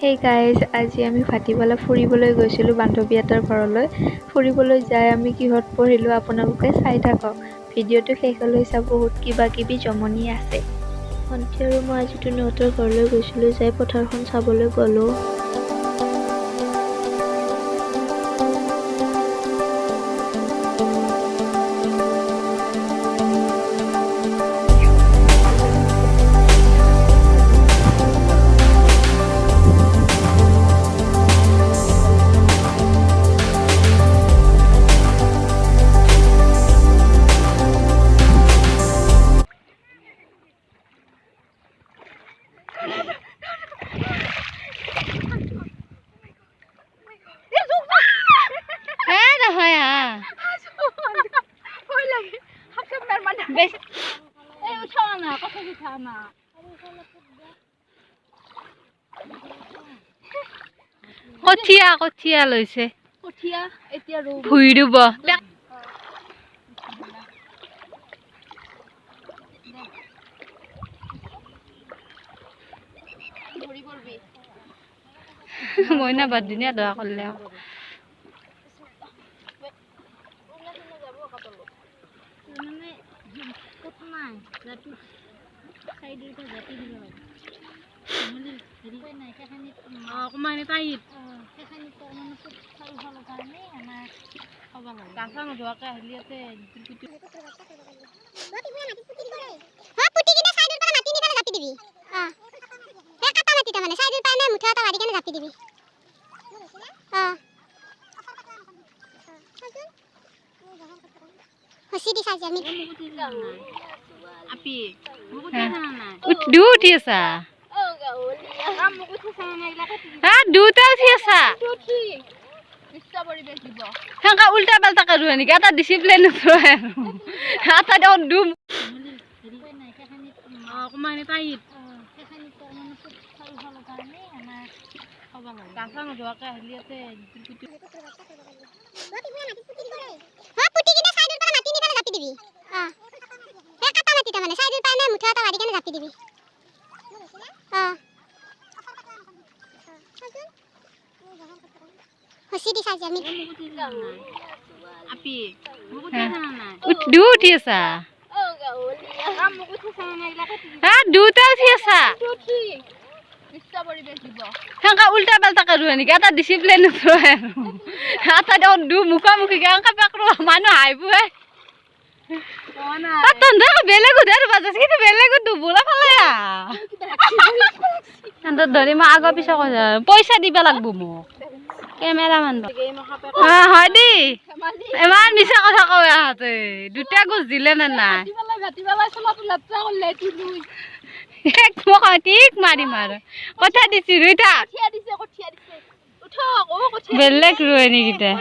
Hey guys, আজি আমি ভাটিবেলা ফুৰিবলৈ গৈছিলোঁ বান্ধৱী এটাৰ ঘৰলৈ। ফুৰিবলৈ যাই আমি কিহত পঢ়িলোঁ আপোনালোকে চাই থাকক। ভিডিঅ'টো শেষলৈ চাব, বহুত কিবা কিবি জমনি আছে। ভণ্টি আৰু মই আজি তুনুহঁতৰ ঘৰলৈ গৈছিলোঁ, যাই পথাৰখন চাবলৈ গ'লোঁ। কঠীয়া লৈছে এতিয়া ভুই ৰুব। মইনা বাদ দিনে দোৱা কৰিলে উঠি আছা দুটা উঠি আছা সেনেকা উল্টা পাল্টা কৰো নেকি? এটা ডিচিপ্লিন এটা দুম উঠি আছা দুটা উঠি আছা সেনেকা উল্টা পাল্টা কৰো নেকি? এটা ডিচিপ্লিন এটা দুম মুখামুখি মানুহ আহিব বেলেগত কিন্তু বেলেগত দুবোলা ফালে ধৰি মই আগৰ পিছত পইচা দিব লাগব মোক কেমেৰামান হয় দেই। ইমান মিছা কথা কয় আহাতে দুটা গোছ দিলে নে নাই? ঠিক মাৰিম আৰু কথা দিছি ৰুইটা বেলেগ ৰুৱে নেকি?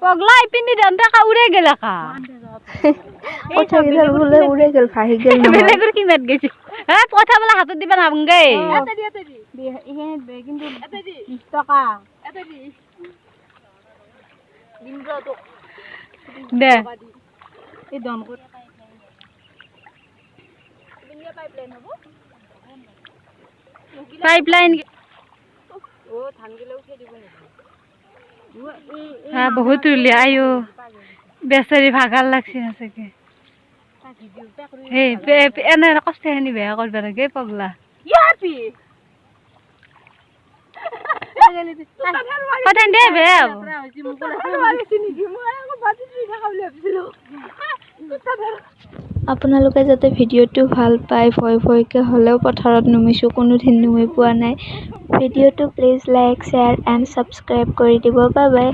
পগলা ইপিনি দন্তা উড়ে গেল উড়ে গেল ভাহি গেল বেলেগৰ কিমাত গৈছে কথা বলা হাতত দিবা নাবংগে কিন্তু 20 টকা দে এই দনকত পাইপলাইন হ্যাঁ বহুত ৰুলি আয়ো বেচাৰি ভাগাৰ লাগছে না চাগে এনে কষ্ট খিনি বেয়া কৰবা লাগে পগলা দে বেয়া আপোনালোকে যাতে ভিডিঅ'টো ভাল পায়, ভয়কে হ'লেও পথাৰত নুমিছোঁ, কোনোদিন নুমি পোৱা নাই। ভিডিঅ'টো please like, share and subscribe কৰি দিব। Bye bye.